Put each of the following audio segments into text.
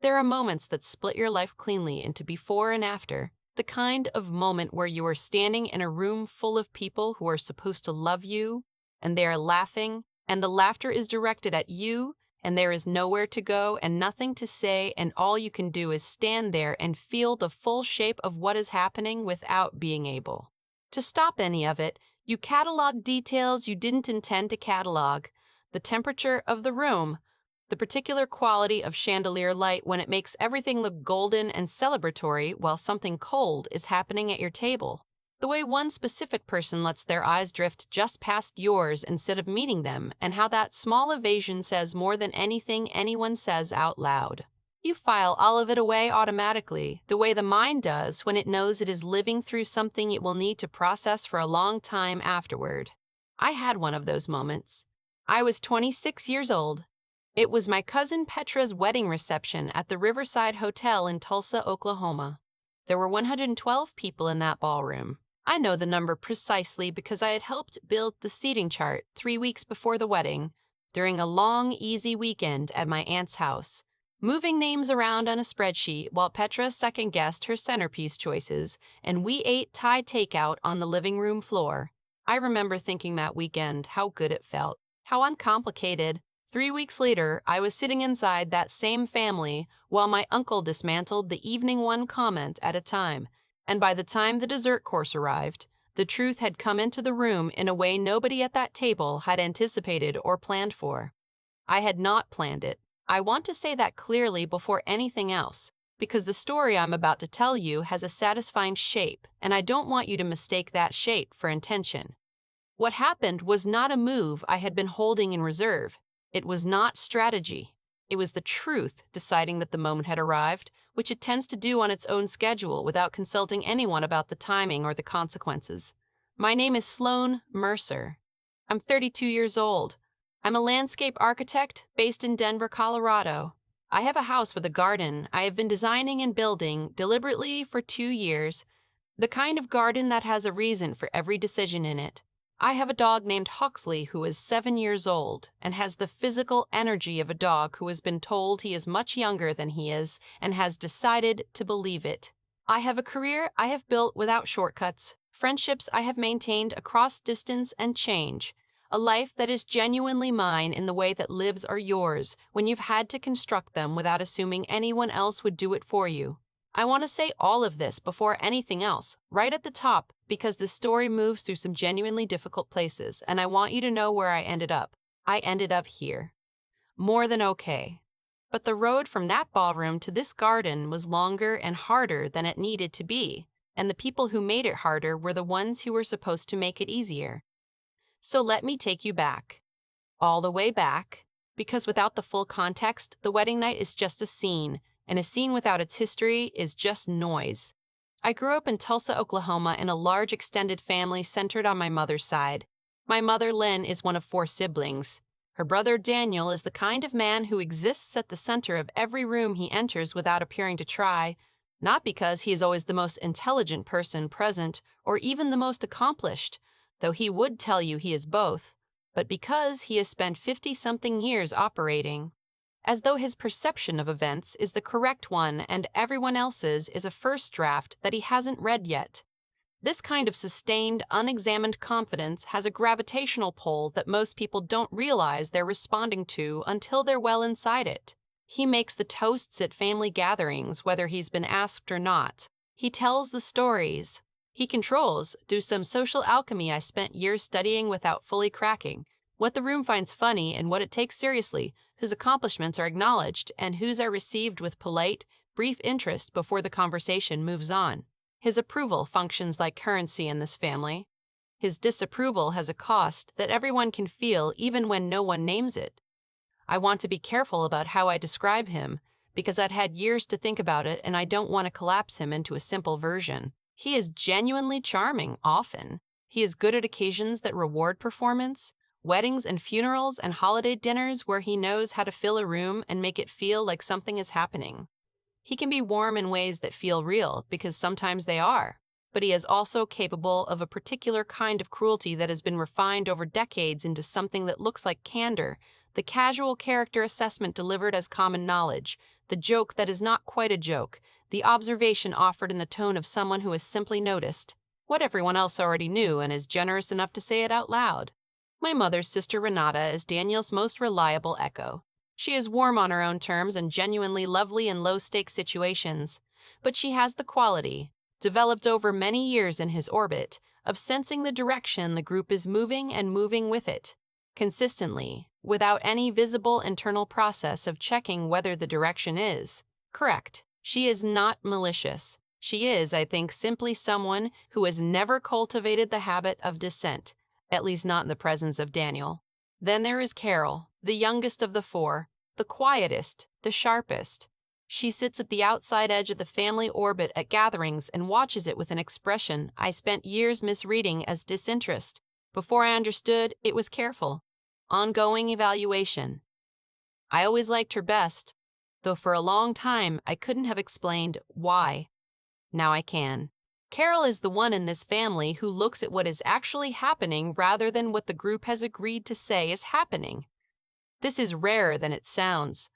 There are moments that split your life cleanly into before and after, the kind of moment where you are standing in a room full of people who are supposed to love you, and they are laughing, and the laughter is directed at you, and there is nowhere to go and nothing to say, and all you can do is stand there and feel the full shape of what is happening without being able to stop any of it. You catalog details you didn't intend to catalog, the temperature of the room, the particular quality of chandelier light when it makes everything look golden and celebratory while something cold is happening at your table. The way one specific person lets their eyes drift just past yours instead of meeting them, and how that small evasion says more than anything anyone says out loud. You file all of it away automatically, the way the mind does when it knows it is living through something it will need to process for a long time afterward. I had one of those moments. I was 26 years old. It was my cousin Petra's wedding reception at the Riverside Hotel in Tulsa, Oklahoma. There were 112 people in that ballroom. I know the number precisely because I had helped build the seating chart 3 weeks before the wedding, during a long, easy weekend at my aunt's house, moving names around on a spreadsheet while Petra second-guessed her centerpiece choices, and we ate Thai takeout on the living room floor. I remember thinking that weekend how good it felt, how uncomplicated. 3 weeks later, I was sitting inside that same family while my uncle dismantled the evening one comment at a time, and by the time the dessert course arrived, the truth had come into the room in a way nobody at that table had anticipated or planned for. I had not planned it. I want to say that clearly before anything else, because the story I'm about to tell you has a satisfying shape, and I don't want you to mistake that shape for intention. What happened was not a move I had been holding in reserve. It was not strategy. It was the truth deciding that the moment had arrived, which it tends to do on its own schedule without consulting anyone about the timing or the consequences. My name is Sloan Mercer. I'm 32 years old. I'm a landscape architect based in Denver, Colorado. I have a house with a garden I have been designing and building deliberately for 2 years, the kind of garden that has a reason for every decision in it. I have a dog named Huxley who is 7 years old and has the physical energy of a dog who has been told he is much younger than he is and has decided to believe it. I have a career I have built without shortcuts, friendships I have maintained across distance and change, a life that is genuinely mine in the way that lives are yours when you've had to construct them without assuming anyone else would do it for you. I want to say all of this before anything else, right at the top, because the story moves through some genuinely difficult places, and I want you to know where I ended up. I ended up here. More than okay. But the road from that ballroom to this garden was longer and harder than it needed to be, and the people who made it harder were the ones who were supposed to make it easier. So let me take you back. All the way back, because without the full context, the wedding night is just a scene, and a scene without its history is just noise. I grew up in Tulsa, Oklahoma in a large extended family centered on my mother's side. My mother, Lynn, is one of 4 siblings. Her brother, Daniel, is the kind of man who exists at the center of every room he enters without appearing to try, not because he is always the most intelligent person present or even the most accomplished, though he would tell you he is both, but because he has spent 50-something years operating. As though his perception of events is the correct one and everyone else's is a first draft that he hasn't read yet. This kind of sustained, unexamined confidence has a gravitational pull that most people don't realize they're responding to until they're well inside it. He makes the toasts at family gatherings, whether he's been asked or not. He tells the stories. He controls, through some social alchemy I spent years studying without fully cracking, what the room finds funny and what it takes seriously, whose accomplishments are acknowledged and whose are received with polite, brief interest before the conversation moves on. His approval functions like currency in this family. His disapproval has a cost that everyone can feel even when no one names it. I want to be careful about how I describe him, because I'd had years to think about it and I don't want to collapse him into a simple version. He is genuinely charming, often. He is good at occasions that reward performance, weddings and funerals and holiday dinners where he knows how to fill a room and make it feel like something is happening. He can be warm in ways that feel real, because sometimes they are, but he is also capable of a particular kind of cruelty that has been refined over decades into something that looks like candor, the casual character assessment delivered as common knowledge, the joke that is not quite a joke, the observation offered in the tone of someone who has simply noticed what everyone else already knew and is generous enough to say it out loud. My mother's sister Renata is Daniel's most reliable echo. She is warm on her own terms and genuinely lovely in low-stakes situations, but she has the quality, developed over many years in his orbit, of sensing the direction the group is moving and moving with it, consistently, without any visible internal process of checking whether the direction is correct. She is not malicious. She is, I think, simply someone who has never cultivated the habit of dissent, at least not in the presence of Daniel. Then there is Carol, the youngest of the four, the quietest, the sharpest. She sits at the outside edge of the family orbit at gatherings and watches it with an expression I spent years misreading as disinterest. Before I understood, it was careful, ongoing evaluation. I always liked her best, though for a long time I couldn't have explained why. Now I can. Carol is the one in this family who looks at what is actually happening rather than what the group has agreed to say is happening. This is rarer than it sounds.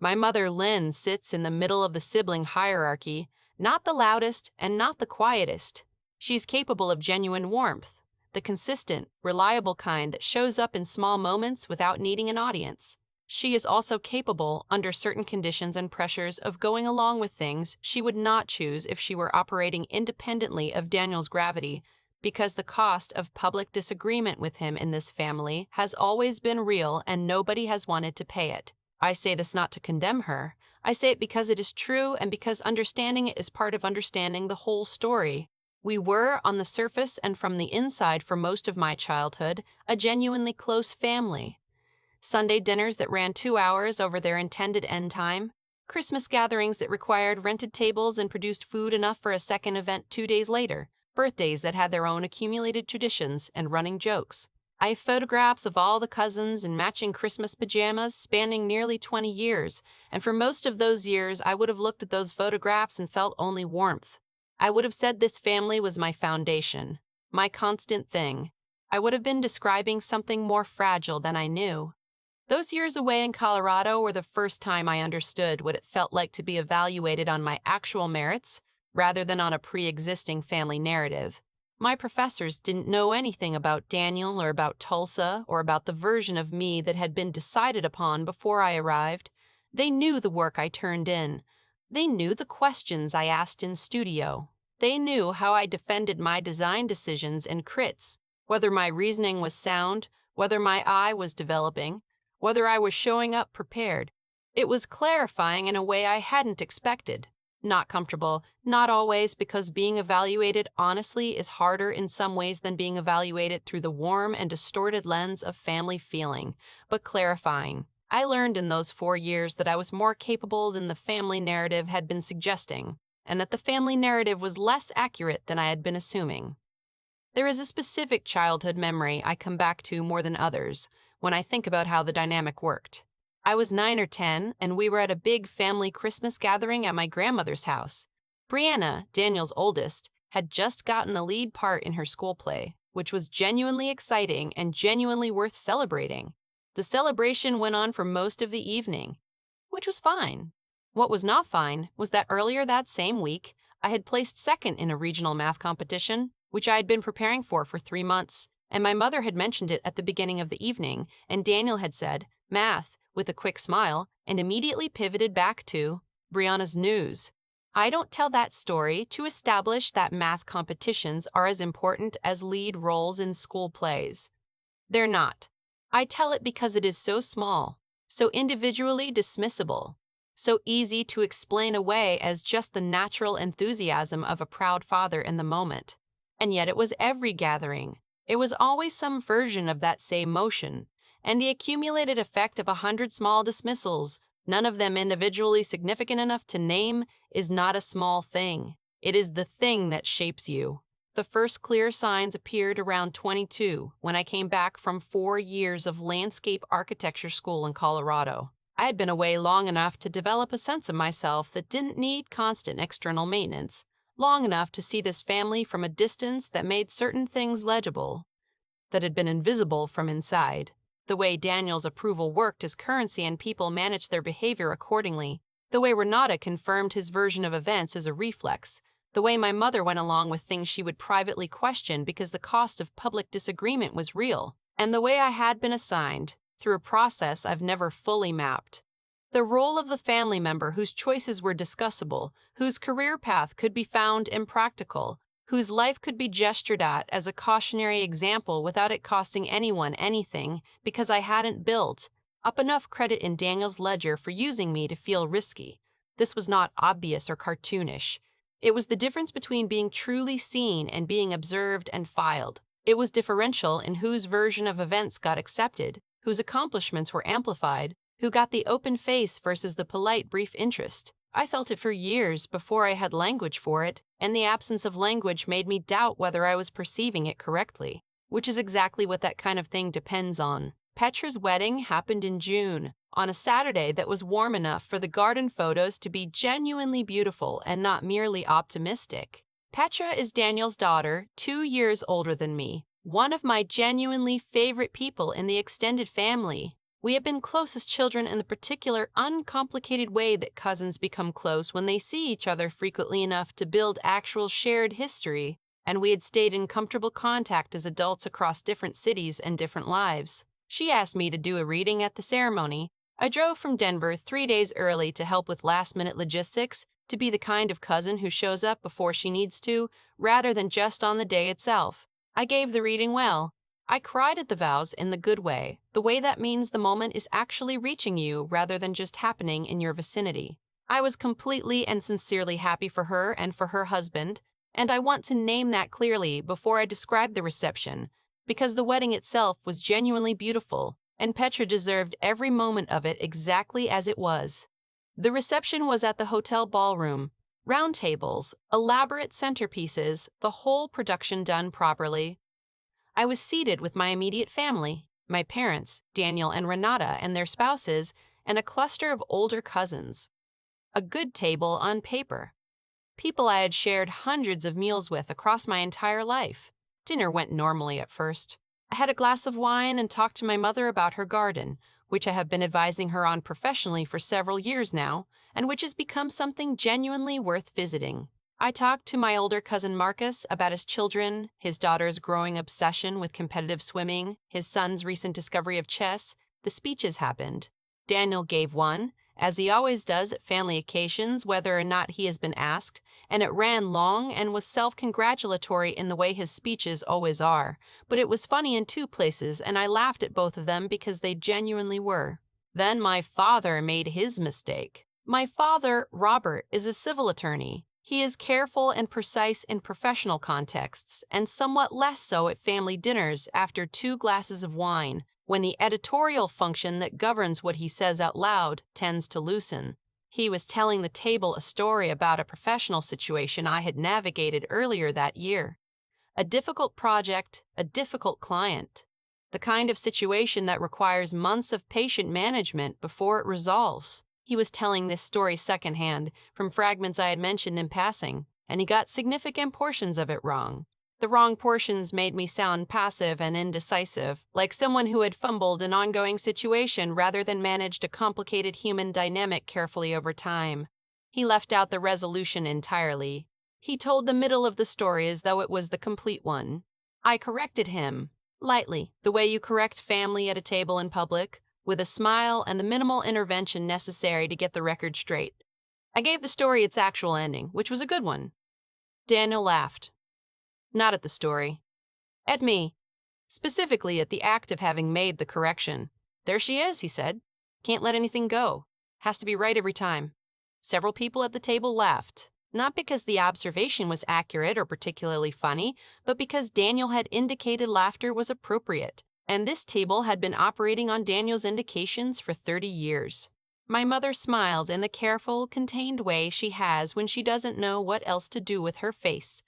My mother Lynn sits in the middle of the sibling hierarchy, not the loudest and not the quietest. She's capable of genuine warmth, the consistent, reliable kind that shows up in small moments without needing an audience. She is also capable, under certain conditions and pressures, of going along with things she would not choose if she were operating independently of Daniel's gravity, because the cost of public disagreement with him in this family has always been real and nobody has wanted to pay it. I say this not to condemn her. I say it because it is true and because understanding it is part of understanding the whole story. We were, on the surface and from the inside for most of my childhood, a genuinely close family. Sunday dinners that ran 2 hours over their intended end time, Christmas gatherings that required rented tables and produced food enough for a second event 2 days later, birthdays that had their own accumulated traditions and running jokes. I have photographs of all the cousins in matching Christmas pajamas spanning nearly 20 years, and for most of those years I would have looked at those photographs and felt only warmth. I would have said this family was my foundation, my constant thing. I would have been describing something more fragile than I knew. Those years away in Colorado were the first time I understood what it felt like to be evaluated on my actual merits rather than on a pre-existing family narrative. My professors didn't know anything about Daniel or about Tulsa or about the version of me that had been decided upon before I arrived. They knew the work I turned in. They knew the questions I asked in studio. They knew how I defended my design decisions and crits, whether my reasoning was sound, whether my eye was developing, whether I was showing up prepared. It was clarifying in a way I hadn't expected. Not comfortable, not always, because being evaluated honestly is harder in some ways than being evaluated through the warm and distorted lens of family feeling, but clarifying. I learned in those 4 years that I was more capable than the family narrative had been suggesting, and that the family narrative was less accurate than I had been assuming. There is a specific childhood memory I come back to more than others when I think about how the dynamic worked. I was 9 or 10, and we were at a big family Christmas gathering at my grandmother's house. Brianna, Daniel's oldest, had just gotten a lead part in her school play, which was genuinely exciting and genuinely worth celebrating. The celebration went on for most of the evening, which was fine. What was not fine was that earlier that same week, I had placed second in a regional math competition, which I had been preparing for 3 months, and my mother had mentioned it at the beginning of the evening, and Daniel had said, "Math," with a quick smile, and immediately pivoted back to Brianna's news. I don't tell that story to establish that math competitions are as important as lead roles in school plays. They're not. I tell it because it is so small, so individually dismissible, so easy to explain away as just the natural enthusiasm of a proud father in the moment. And yet it was every gathering. It was always some version of that same motion, and the accumulated effect of 100 small dismissals, none of them individually significant enough to name, is not a small thing. It is the thing that shapes you. The first clear signs appeared around 22, when I came back from 4 years of landscape architecture school in Colorado. I had been away long enough to develop a sense of myself that didn't need constant external maintenance, long enough to see this family from a distance that made certain things legible, that had been invisible from inside. The way Daniel's approval worked as currency and people managed their behavior accordingly, The way Renata confirmed his version of events is a reflex, the way my mother went along with things she would privately question because the cost of public disagreement was real, and the way I had been assigned, through a process I've never fully mapped. The role of the family member whose choices were discussable, whose career path could be found impractical, whose life could be gestured at as a cautionary example without it costing anyone anything because I hadn't built up enough credit in Daniel's ledger for using me to feel risky. This was not obvious or cartoonish. It was the difference between being truly seen and being observed and filed. It was differential in whose version of events got accepted, whose accomplishments were amplified, who got the open face versus the polite brief interest. I felt it for years before I had language for it, and the absence of language made me doubt whether I was perceiving it correctly, which is exactly what that kind of thing depends on. Petra's wedding happened in June, on a Saturday that was warm enough for the garden photos to be genuinely beautiful and not merely optimistic. Petra is Daniel's daughter, 2 years older than me, one of my genuinely favorite people in the extended family. We have been close as children in the particular uncomplicated way that cousins become close when they see each other frequently enough to build actual shared history, and we had stayed in comfortable contact as adults across different cities and different lives. She asked me to do a reading at the ceremony. I drove from Denver 3 days early to help with last-minute logistics, to be the kind of cousin who shows up before she needs to, rather than just on the day itself. I gave the reading well. I cried at the vows in the good way, the way that means the moment is actually reaching you rather than just happening in your vicinity. I was completely and sincerely happy for her and for her husband, and I want to name that clearly before I describe the reception, because the wedding itself was genuinely beautiful, and Petra deserved every moment of it exactly as it was. The reception was at the hotel ballroom. Round tables, elaborate centerpieces, the whole production done properly. I was seated with my immediate family, my parents, Daniel and Renata and their spouses, and a cluster of older cousins. A good table on paper. People I had shared hundreds of meals with across my entire life. Dinner went normally at first. I had a glass of wine and talked to my mother about her garden, which I have been advising her on professionally for several years now, and which has become something genuinely worth visiting. I talked to my older cousin Marcus about his children, his daughter's growing obsession with competitive swimming, his son's recent discovery of chess. The speeches happened. Daniel gave one, as he always does at family occasions, whether or not he has been asked, and it ran long and was self-congratulatory in the way his speeches always are. But it was funny in 2 places, and I laughed at both of them because they genuinely were. Then my father made his mistake. My father, Robert, is a civil attorney. He is careful and precise in professional contexts, and somewhat less so at family dinners after 2 glasses of wine, when the editorial function that governs what he says out loud tends to loosen. He was telling the table a story about a professional situation I had navigated earlier that year. A difficult project, a difficult client. The kind of situation that requires months of patient management before it resolves. He was telling this story secondhand, from fragments I had mentioned in passing, and he got significant portions of it wrong. The wrong portions made me sound passive and indecisive, like someone who had fumbled an ongoing situation rather than managed a complicated human dynamic carefully over time. He left out the resolution entirely. He told the middle of the story as though it was the complete one. I corrected him, lightly, the way you correct family at a table in public, with a smile and the minimal intervention necessary to get the record straight. I gave the story its actual ending, which was a good one. Daniel laughed. Not at the story. At me. Specifically at the act of having made the correction. There she is, he said. Can't let anything go. Has to be right every time. Several people at the table laughed. Not because the observation was accurate or particularly funny, but because Daniel had indicated laughter was appropriate. And this table had been operating on Daniel's indications for 30 years. My mother smiled in the careful, contained way she has when she doesn't know what else to do with her face.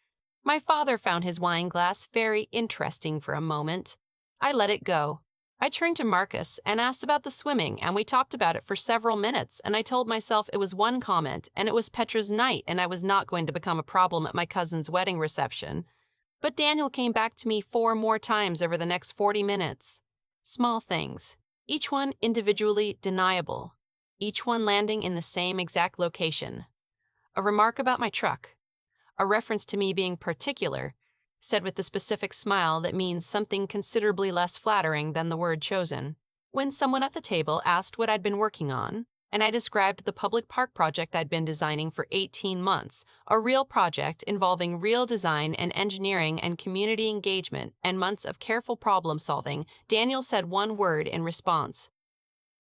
My father found his wine glass very interesting for a moment. I let it go. I turned to Marcus and asked about the swimming, and we talked about it for several minutes, and I told myself it was one comment, and it was Petra's night, and I was not going to become a problem at my cousin's wedding reception. But Daniel came back to me 4 more times over the next 40 minutes. Small things, each one individually deniable. each one landing in the same exact location. A remark about my truck, a reference to me being particular, said with the specific smile that means something considerably less flattering than the word chosen. When someone at the table asked what I'd been working on, and I described the public park project I'd been designing for 18 months, a real project involving real design and engineering and community engagement and months of careful problem solving, Daniel said one word in response: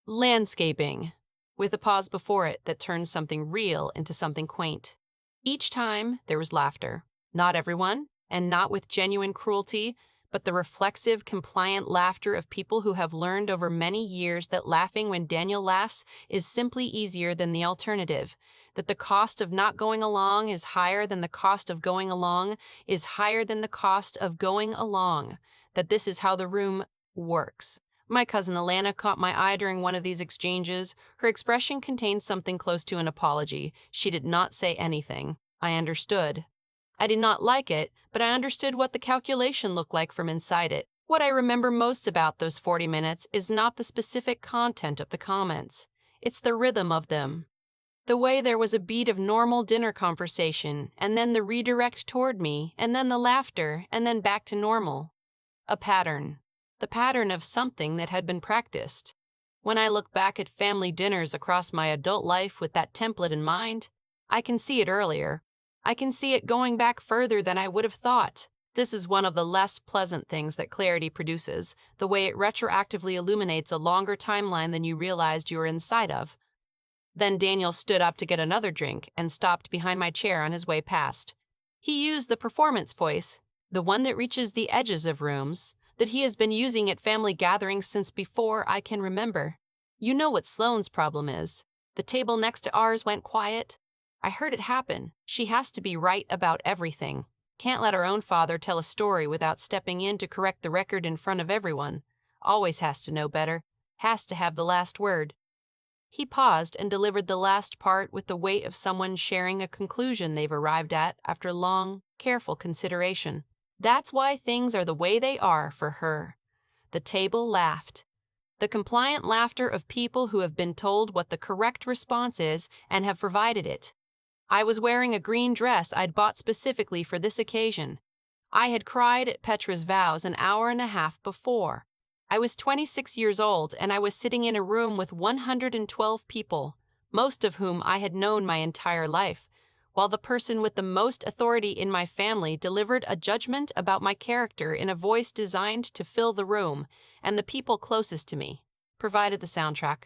landscaping, with a pause before it that turned something real into something quaint. Each time, there was laughter. Not everyone, and not with genuine cruelty, but the reflexive, compliant laughter of people who have learned over many years that laughing when Daniel laughs is simply easier than the alternative, that the cost of not going along is higher than the cost of going along is higher than the cost of going along, that this is how the room works. My cousin Alana caught my eye during one of these exchanges. Her expression contained something close to an apology. She did not say anything. I understood. I did not like it, but I understood what the calculation looked like from inside it. What I remember most about those 40 minutes is not the specific content of the comments. It's the rhythm of them. The way there was a beat of normal dinner conversation, and then the redirect toward me, and then the laughter, and then back to normal. A pattern. The pattern of something that had been practiced. When I look back at family dinners across my adult life with that template in mind, I can see it earlier. I can see it going back further than I would have thought. This is one of the less pleasant things that clarity produces, the way it retroactively illuminates a longer timeline than you realized you were inside of. Then Daniel stood up to get another drink and stopped behind my chair on his way past. He used the performance voice, the one that reaches the edges of rooms, that he has been using at family gatherings since before I can remember. You know what Sloane's problem is. The table next to ours went quiet. I heard it happen. She has to be right about everything. Can't let her own father tell a story without stepping in to correct the record in front of everyone. Always has to know better. Has to have the last word. He paused and delivered the last part with the weight of someone sharing a conclusion they've arrived at after long, careful consideration. That's why things are the way they are for her. The table laughed. The compliant laughter of people who have been told what the correct response is and have provided it. I was wearing a green dress I'd bought specifically for this occasion. I had cried at Petra's vows an hour and a half before. I was 26 years old and I was sitting in a room with 112 people, most of whom I had known my entire life, while the person with the most authority in my family delivered a judgment about my character in a voice designed to fill the room, and the people closest to me provided the soundtrack.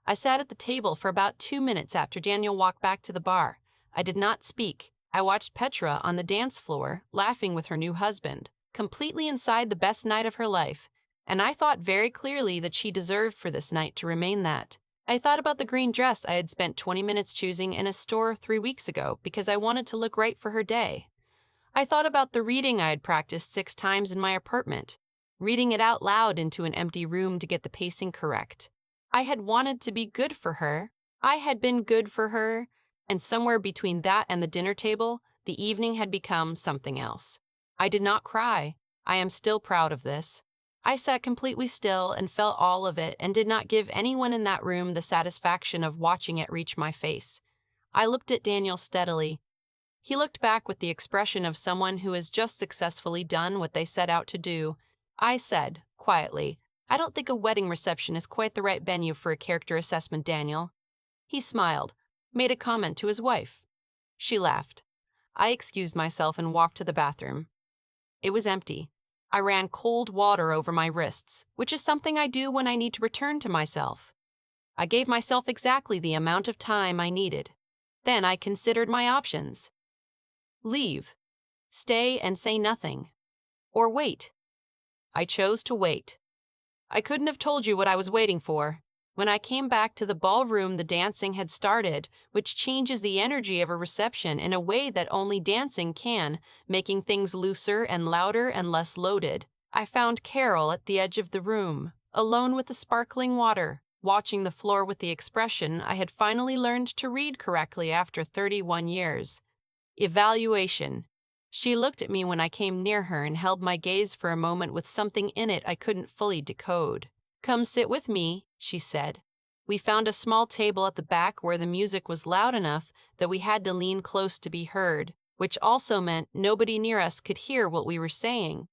I sat at the table for about 2 minutes after Daniel walked back to the bar. I did not speak. I watched Petra on the dance floor, laughing with her new husband, completely inside the best night of her life, and I thought very clearly that she deserved for this night to remain that. I thought about the green dress I had spent 20 minutes choosing in a store 3 weeks ago because I wanted to look right for her day. I thought about the reading I had practiced 6 times in my apartment, reading it out loud into an empty room to get the pacing correct. I had wanted to be good for her. I had been good for her, and somewhere between that and the dinner table, the evening had become something else. I did not cry. I am still proud of this. I sat completely still and felt all of it and did not give anyone in that room the satisfaction of watching it reach my face. I looked at Daniel steadily. He looked back with the expression of someone who has just successfully done what they set out to do. I said, quietly, "I don't think a wedding reception is quite the right venue for a character assessment, Daniel." He smiled, made a comment to his wife. She laughed. I excused myself and walked to the bathroom. It was empty. I ran cold water over my wrists, which is something I do when I need to return to myself. I gave myself exactly the amount of time I needed. Then I considered my options. Leave. Stay and say nothing. Or wait. I chose to wait. I couldn't have told you what I was waiting for. When I came back to the ballroom, the dancing had started, which changes the energy of a reception in a way that only dancing can, making things looser and louder and less loaded. I found Carol at the edge of the room, alone with the sparkling water, watching the floor with the expression I had finally learned to read correctly after 31 years. Evaluation. She looked at me when I came near her and held my gaze for a moment with something in it I couldn't fully decode. "Come sit with me," she said. We found a small table at the back where the music was loud enough that we had to lean close to be heard, which also meant nobody near us could hear what we were saying.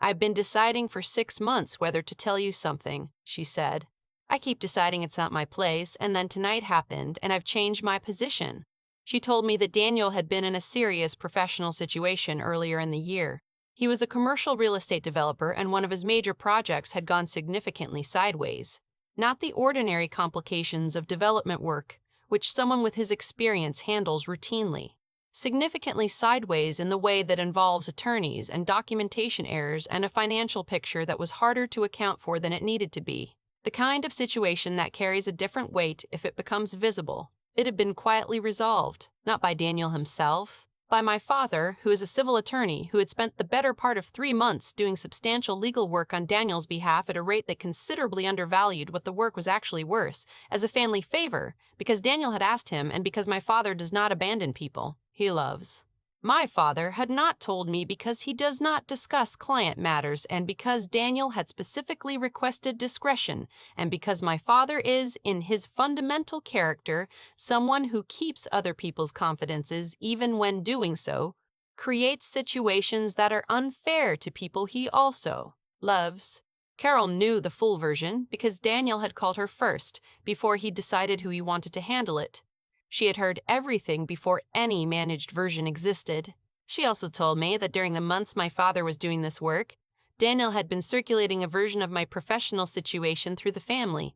"I've been deciding for 6 months whether to tell you something," she said. "I keep deciding it's not my place, and then tonight happened, and I've changed my position." She told me that Daniel had been in a serious professional situation earlier in the year. He was a commercial real estate developer, and one of his major projects had gone significantly sideways. Not the ordinary complications of development work, which someone with his experience handles routinely. Significantly sideways in the way that involves attorneys and documentation errors and a financial picture that was harder to account for than it needed to be. The kind of situation that carries a different weight if it becomes visible. It had been quietly resolved, not by Daniel himself, by my father, who is a civil attorney who had spent the better part of 3 months doing substantial legal work on Daniel's behalf at a rate that considerably undervalued what the work was actually worth, as a family favor, because Daniel had asked him and because my father does not abandon people he loves. My father had not told me because he does not discuss client matters and because Daniel had specifically requested discretion and because my father is, in his fundamental character, someone who keeps other people's confidences even when doing so, creates situations that are unfair to people he also loves. Carol knew the full version because Daniel had called her first, before he decided who he wanted to handle it. She had heard everything before any managed version existed. She also told me that during the months my father was doing this work, Daniel had been circulating a version of my professional situation through the family.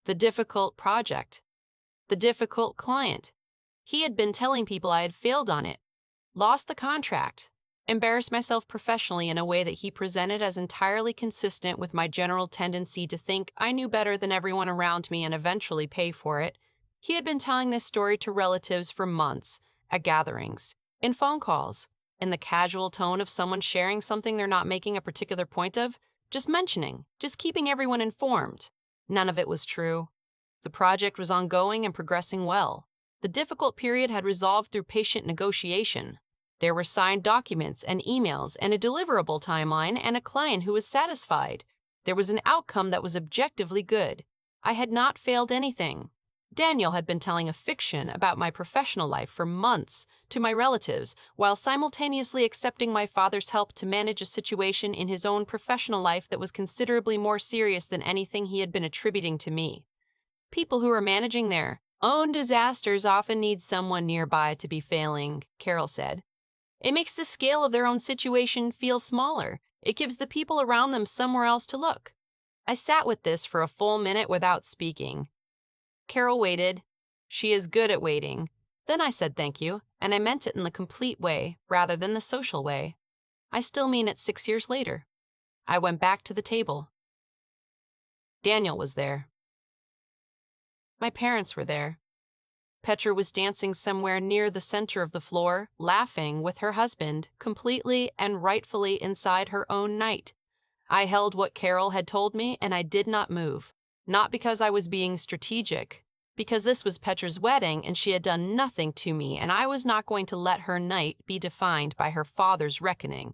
The difficult project. The difficult client. He had been telling people I had failed on it, lost the contract, embarrassed myself professionally in a way that he presented as entirely consistent with my general tendency to think I knew better than everyone around me and eventually pay for it. He had been telling this story to relatives for months, at gatherings, in phone calls, in the casual tone of someone sharing something they're not making a particular point of, just mentioning, just keeping everyone informed. None of it was true. The project was ongoing and progressing well. The difficult period had resolved through patient negotiation. There were signed documents and emails and a deliverable timeline and a client who was satisfied. There was an outcome that was objectively good. I had not failed anything. Daniel had been telling a fiction about my professional life for months to my relatives, while simultaneously accepting my father's help to manage a situation in his own professional life that was considerably more serious than anything he had been attributing to me. People who are managing their own disasters often need someone nearby to be failing, Carol said. It makes the scale of their own situation feel smaller. It gives the people around them somewhere else to look. I sat with this for a full minute without speaking. Carol waited. She is good at waiting. Then I said thank you, and I meant it in the complete way rather than the social way. I still mean it 6 years later. I went back to the table. Daniel was there. My parents were there. Petra was dancing somewhere near the center of the floor, laughing with her husband, completely and rightfully inside her own night. I held what Carol had told me, and I did not move. Not because I was being strategic, because this was Petra's wedding and she had done nothing to me, and I was not going to let her night be defined by her father's reckoning.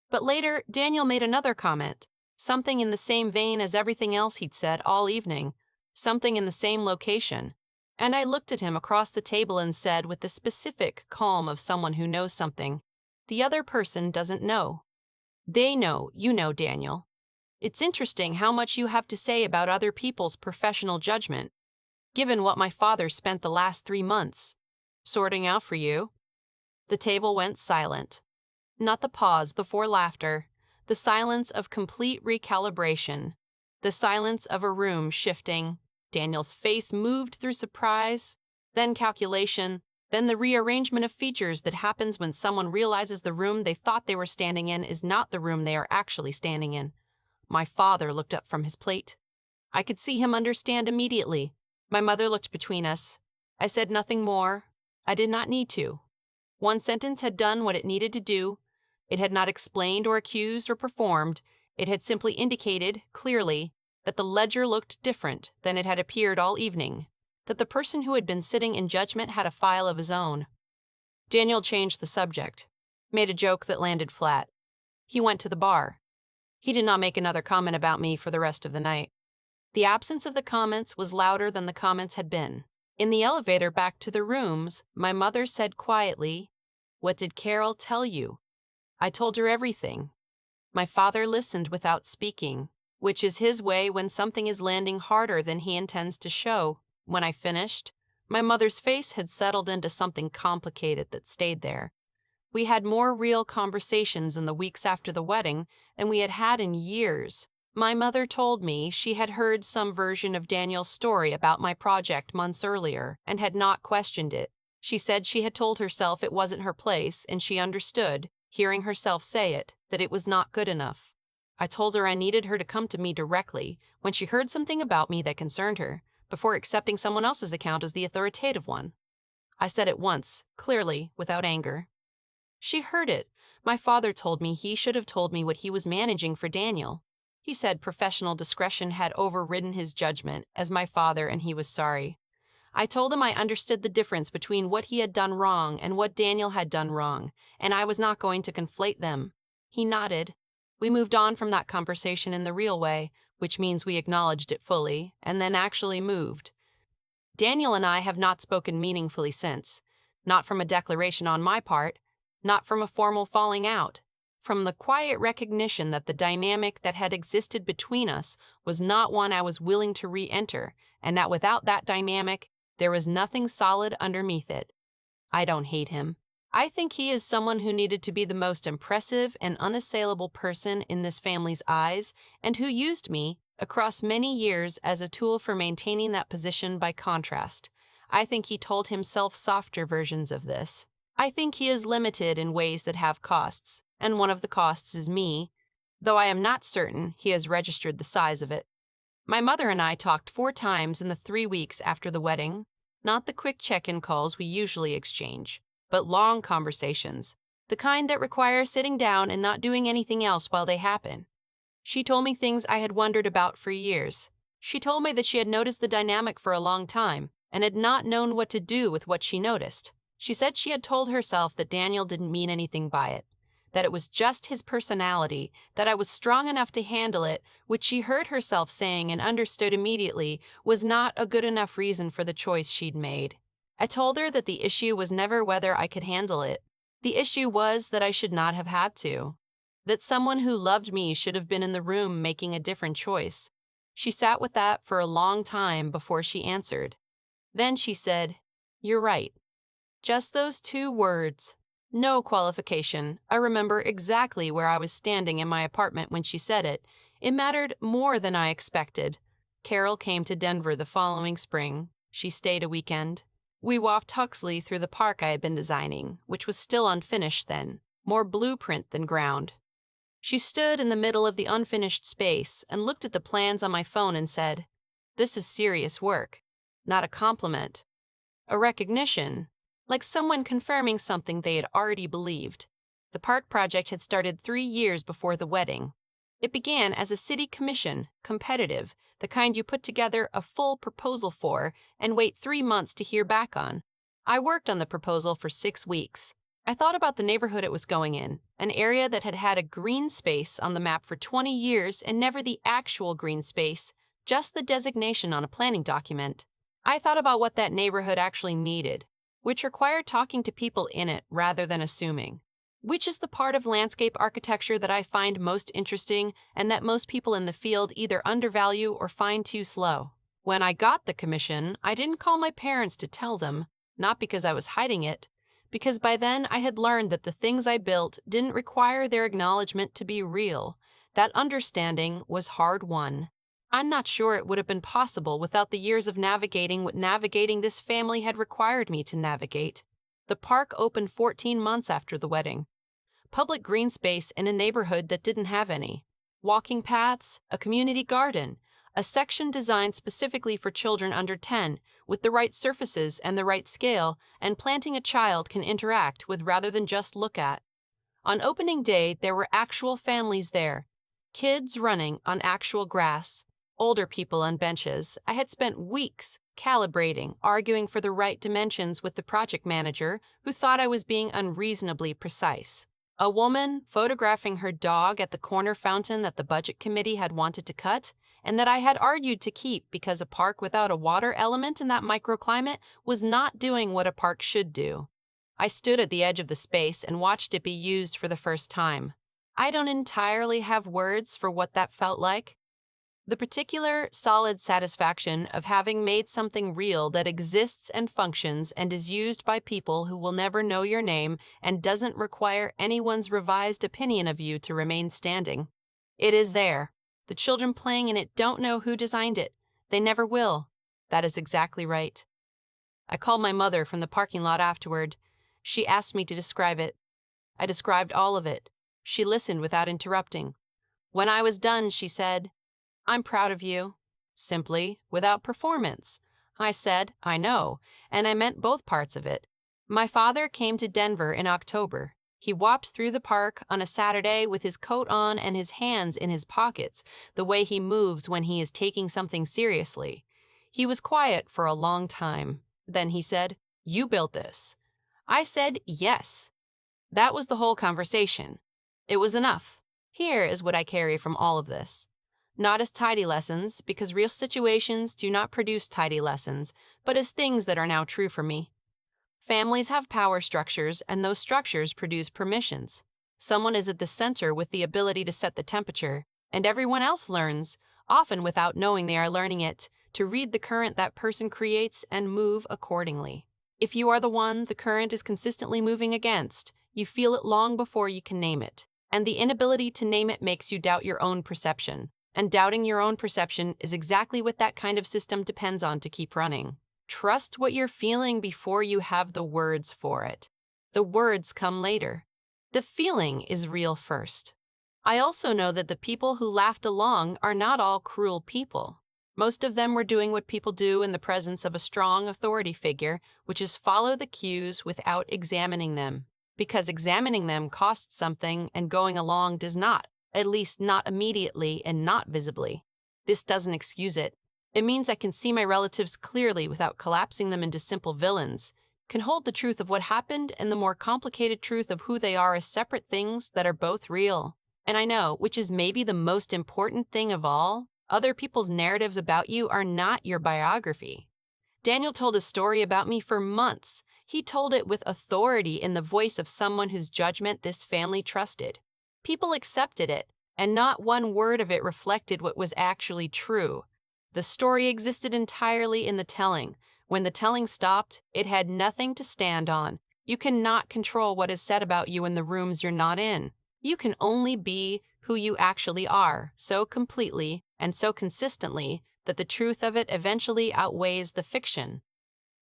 But later, Daniel made another comment, something in the same vein as everything else he'd said all evening, something in the same location. And I looked at him across the table and said with the specific calm of someone who knows something, "The other person doesn't know. They know, you know, Daniel. It's interesting how much you have to say about other people's professional judgment, given what my father spent the last 3 months sorting out for you." The table went silent. Not the pause before laughter, the silence of complete recalibration, the silence of a room shifting. Daniel's face moved through surprise, then calculation, then the rearrangement of features that happens when someone realizes the room they thought they were standing in is not the room they are actually standing in. My father looked up from his plate. I could see him understand immediately. My mother looked between us. I said nothing more. I did not need to. One sentence had done what it needed to do. It had not explained or accused or performed. It had simply indicated, clearly, that the ledger looked different than it had appeared all evening, that the person who had been sitting in judgment had a file of his own. Daniel changed the subject, made a joke that landed flat. He went to the bar. He did not make another comment about me for the rest of the night. The absence of the comments was louder than the comments had been. In the elevator back to the rooms, my mother said quietly, "What did Carol tell you?" I told her everything. My father listened without speaking, which is his way when something is landing harder than he intends to show. When I finished, my mother's face had settled into something complicated that stayed there. We had more real conversations in the weeks after the wedding than we had had in years. My mother told me she had heard some version of Daniel's story about my project months earlier and had not questioned it. She said she had told herself it wasn't her place, and she understood, hearing herself say it, that it was not good enough. I told her I needed her to come to me directly when she heard something about me that concerned her, before accepting someone else's account as the authoritative one. I said it once, clearly, without anger. She heard it. My father told me he should have told me what he was managing for Daniel. He said professional discretion had overridden his judgment, as my father, and he was sorry. I told him I understood the difference between what he had done wrong and what Daniel had done wrong, and I was not going to conflate them. He nodded. We moved on from that conversation in the real way, which means we acknowledged it fully, and then actually moved. Daniel and I have not spoken meaningfully since, not from a declaration on my part, not from a formal falling out, from the quiet recognition that the dynamic that had existed between us was not one I was willing to re-enter, and that without that dynamic, there was nothing solid underneath it. I don't hate him. I think he is someone who needed to be the most impressive and unassailable person in this family's eyes, and who used me, across many years, as a tool for maintaining that position by contrast. I think he told himself softer versions of this. I think he is limited in ways that have costs, and one of the costs is me, though I am not certain he has registered the size of it. My mother and I talked 4 times in the 3 weeks after the wedding, not the quick check-in calls we usually exchange, but long conversations, the kind that require sitting down and not doing anything else while they happen. She told me things I had wondered about for years. She told me that she had noticed the dynamic for a long time and had not known what to do with what she noticed. She said she had told herself that Daniel didn't mean anything by it, that it was just his personality, that I was strong enough to handle it, which she heard herself saying and understood immediately was not a good enough reason for the choice she'd made. I told her that the issue was never whether I could handle it. The issue was that I should not have had to. That someone who loved me should have been in the room making a different choice. She sat with that for a long time before she answered. Then she said, "You're right." Just those 2 words. No qualification. I remember exactly where I was standing in my apartment when she said it. It mattered more than I expected. Carol came to Denver the following spring. She stayed a weekend. We walked Huxley through the park I had been designing, which was still unfinished then, more blueprint than ground. She stood in the middle of the unfinished space and looked at the plans on my phone and said, "This is serious work. Not a compliment. A recognition, like someone confirming something they had already believed." The park project had started 3 years before the wedding. It began as a city commission, competitive, the kind you put together a full proposal for and wait 3 months to hear back on. I worked on the proposal for 6 weeks. I thought about the neighborhood it was going in, an area that had had a green space on the map for 20 years and never the actual green space, just the designation on a planning document. I thought about what that neighborhood actually needed, which required talking to people in it rather than assuming. Which is the part of landscape architecture that I find most interesting and that most people in the field either undervalue or find too slow. When I got the commission, I didn't call my parents to tell them, not because I was hiding it, because by then I had learned that the things I built didn't require their acknowledgement to be real. That understanding was hard-won. I'm not sure it would have been possible without the years of navigating what navigating this family had required me to navigate. The park opened 14 months after the wedding. Public green space in a neighborhood that didn't have any. Walking paths, a community garden, a section designed specifically for children under 10, with the right surfaces and the right scale, and planting a child can interact with rather than just look at. On opening day, there were actual families there. Kids running on actual grass, older people on benches. I had spent weeks calibrating, arguing for the right dimensions with the project manager, who thought I was being unreasonably precise. A woman photographing her dog at the corner fountain that the budget committee had wanted to cut, and that I had argued to keep because a park without a water element in that microclimate was not doing what a park should do. I stood at the edge of the space and watched it be used for the first time. I don't entirely have words for what that felt like. The particular, solid satisfaction of having made something real that exists and functions and is used by people who will never know your name and doesn't require anyone's revised opinion of you to remain standing. It is there. The children playing in it don't know who designed it. They never will. That is exactly right. I called my mother from the parking lot afterward. She asked me to describe it. I described all of it. She listened without interrupting. When I was done, she said, "I'm proud of you." Simply, without performance. I said, "I know," and I meant both parts of it. My father came to Denver in October. He walked through the park on a Saturday with his coat on and his hands in his pockets, the way he moves when he is taking something seriously. He was quiet for a long time. Then he said, "You built this." I said, "Yes." That was the whole conversation. It was enough. Here is what I carry from all of this. Not as tidy lessons, because real situations do not produce tidy lessons, but as things that are now true for me. Families have power structures, and those structures produce permissions. Someone is at the center with the ability to set the temperature, and everyone else learns, often without knowing they are learning it, to read the current that person creates and move accordingly. If you are the one the current is consistently moving against, you feel it long before you can name it, and the inability to name it makes you doubt your own perception. And doubting your own perception is exactly what that kind of system depends on to keep running. Trust what you're feeling before you have the words for it. The words come later. The feeling is real first. I also know that the people who laughed along are not all cruel people. Most of them were doing what people do in the presence of a strong authority figure, which is follow the cues without examining them. Because examining them costs something and going along does not. At least not immediately and not visibly. This doesn't excuse it. It means I can see my relatives clearly without collapsing them into simple villains, can hold the truth of what happened and the more complicated truth of who they are as separate things that are both real. And I know, which is maybe the most important thing of all, other people's narratives about you are not your biography. Daniel told a story about me for months. He told it with authority in the voice of someone whose judgment this family trusted. People accepted it, and not one word of it reflected what was actually true. The story existed entirely in the telling. When the telling stopped, it had nothing to stand on. You cannot control what is said about you in the rooms you're not in. You can only be who you actually are, so completely and so consistently that the truth of it eventually outweighs the fiction.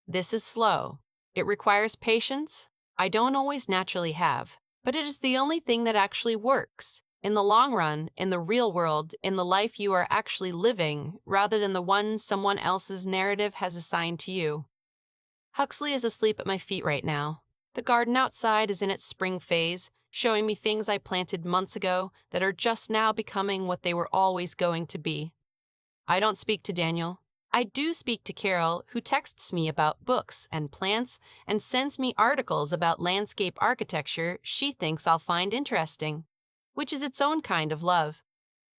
This is slow. It requires patience. I don't always naturally have. But it is the only thing that actually works, in the long run, in the real world, in the life you are actually living, rather than the one someone else's narrative has assigned to you. Huxley is asleep at my feet right now. The garden outside is in its spring phase, showing me things I planted months ago that are just now becoming what they were always going to be. I don't speak to Daniel. I do speak to Carol, who texts me about books and plants and sends me articles about landscape architecture she thinks I'll find interesting, which is its own kind of love.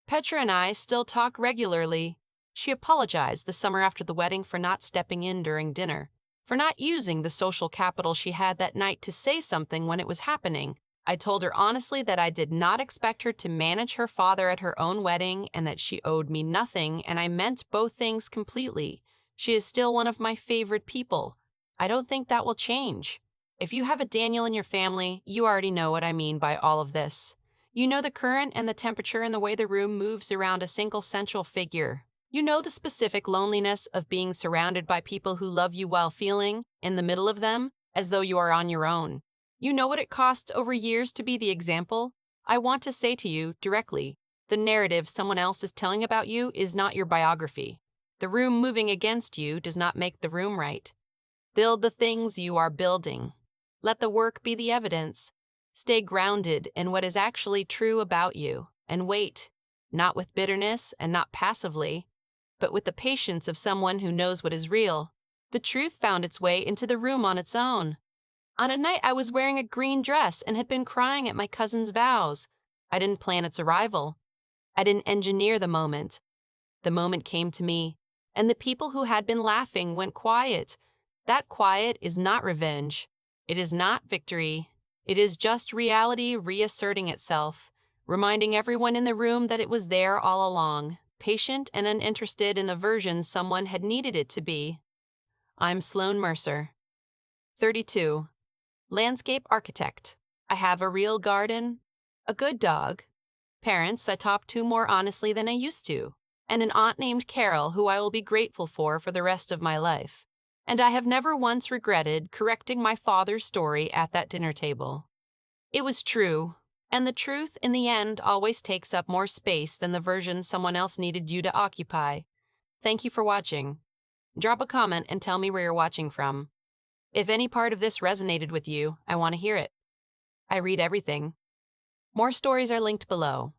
Petra and I still talk regularly. She apologized the summer after the wedding for not stepping in during dinner, for not using the social capital she had that night to say something when it was happening. I told her honestly that I did not expect her to manage her father at her own wedding and that she owed me nothing, and I meant both things completely. She is still one of my favorite people. I don't think that will change. If you have a Daniel in your family, you already know what I mean by all of this. You know the current and the temperature and the way the room moves around a single central figure. You know the specific loneliness of being surrounded by people who love you while feeling, in the middle of them, as though you are on your own. You know what it costs over years to be the example? I want to say to you, directly, the narrative someone else is telling about you is not your biography. The room moving against you does not make the room right. Build the things you are building. Let the work be the evidence. Stay grounded in what is actually true about you, and wait, not with bitterness and not passively, but with the patience of someone who knows what is real. The truth found its way into the room on its own. On a night I was wearing a green dress and had been crying at my cousin's vows. I didn't plan its arrival. I didn't engineer the moment. The moment came to me, and the people who had been laughing went quiet. That quiet is not revenge. It is not victory. It is just reality reasserting itself, reminding everyone in the room that it was there all along, patient and uninterested in the version someone had needed it to be. I'm Sloan Mercer, 32, landscape architect. I have a real garden, a good dog, parents I talk to more honestly than I used to, and an aunt named Carol who I will be grateful for the rest of my life. And I have never once regretted correcting my father's story at that dinner table. It was true, and the truth in the end always takes up more space than the version someone else needed you to occupy. Thank you for watching. Drop a comment and tell me where you're watching from. If any part of this resonated with you, I want to hear it. I read everything. More stories are linked below.